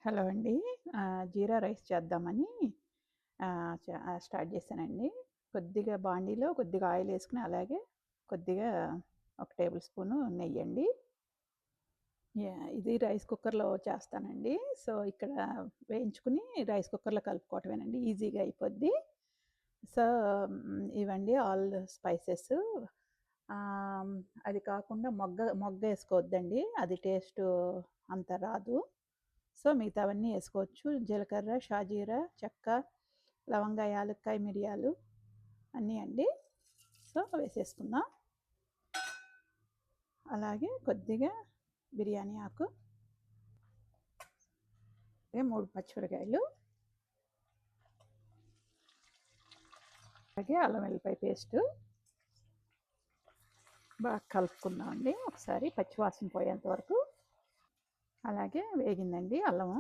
Hello అండి. జీరా rice చేద్దామని ఆహ్, చ స్టార్ట్ చేశానండి. కొద్దిగా బాండీలో కొద్దిగా ఆయిల్ ఏసుకొని, అలాగే కొద్దిగా ఒక టేబుల్ స్పూను నెయ్యండి. ఇది రైస్ కుక్కర్‌లో చేస్తానండి. సో, ఇక్కడ వేయించుకొని రైస్ కుక్కర్‌లో కలుపుకోవటమేనండి. ఈజీగా అయిపోద్ది. సో, ఇవండి ఆల్ స్పైసెస్. ఆహ్, అది కాకుండా మొగ్గేసుకోవద్దండి. అది టేస్టు అంత రాదు. సో, మిగతావన్నీ ఏసుకోవచ్చు. జీలకర్ర, షాజీరా, చెక్క, లవంగ, యాలుక్కాయ, మిరియాలు అన్నీ అండి. సో, వేసేసుకుందాం. అలాగే కొద్దిగా బిర్యానీ ఆకు, 3 పచ్చిమిరకాయలు, అలాగే అల్లం వెల్లిపాయ పేస్టు బాగా కలుపుకుందామండి ఒకసారి పచ్చివాసన పోయేంత వరకు. అలాగే వేగిందండి అల్లం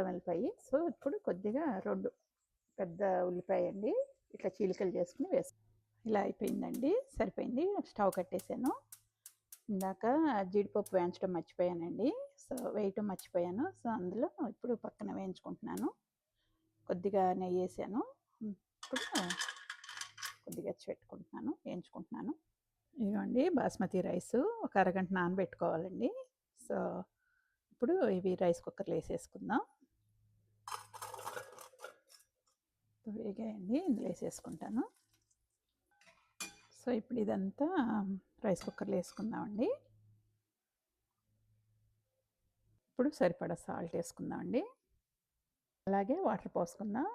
వెల్లిపాయి. సో, ఇప్పుడు కొద్దిగా 2 పెద్ద ఉల్లిపాయ అండి ఇట్లా చీలికలు చేసుకొని ఇలా అయిపోయిందండి. సరిపోయింది. స్టవ్ కట్టేసాను. ఇందాక జీడిపప్పు వేయించడం మర్చిపోయానండి. సో, వేయటం మర్చిపోయాను. సో, అందులో ఇప్పుడు పక్కన వేయించుకుంటున్నాను. కొద్దిగా నెయ్యేసాను. ఇప్పుడు కొద్దిగా వేయించుకుంటున్నాను. ఇదిగోండి బాస్మతి రైసు ఒక అరగంట నానబెట్టుకోవాలండి. సో, ఇప్పుడు ఇవి రైస్ కుక్కర్‌లో ఏసేసుకుందాం. వేగాయండి. ఇందులో ఏసేసుకుంటాను. సో, ఇప్పుడు ఇదంతా రైస్ కుక్కర్‌లో ఏసుకుందామండి. ఇప్పుడు సరిపడా సాల్ట్ ఏసుకుందామండి. అలాగే వాటర్ పోసుకుందాం.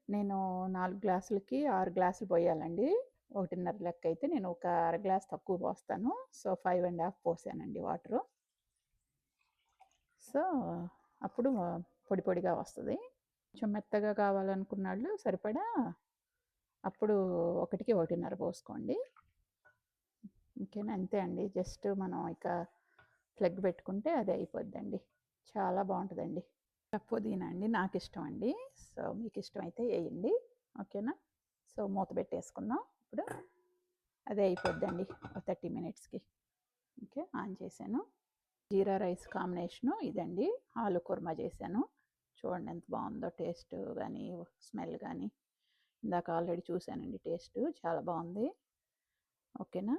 నేను 4 గ్లాసులకి 6 గ్లాసులు పోయాలండి. 1:30 లెక్క అయితే నేను ఒక అర గ్లాస్ తక్కువ పోస్తాను. So, 5 ½ పోసానండి water. సో, అప్పుడు పొడి పొడిగా వస్తది. కొంచెం మెత్తగా కావాలనుకున్నాళ్ళు సరిపడా అప్పుడు 1కి 1:30 పోసుకోండి. ఓకేనా? అంతే అండి. జస్ట్ మనం ఇక ప్లగ్ పెట్టుకుంటే అది అయిపోద్దండి. చాలా బావుంటదండి. పుదీనా అండి నాకిష్టం అండి. సో, మీకిష్టమైతే ఎయండి. ఓకేనా? సో, మూత పెట్టేసుకుందాం. ఇప్పుడు అదే అయిపోద్దండి. ఒక 30 మినిట్స్‌కి. ఓకే. ఆన్ చేశాను. జీరా రైస్ కాంబినేషను ఇదండి. ఆలు కుర్మా చేశాను. చూడండి ఎంత బావుందో టేస్ట్ గానీ, స్మెల్ గానీ. ఇందాక ఆల్రెడీ చూశానండి టేస్టు. చాలా బావుంది. ఓకేనా?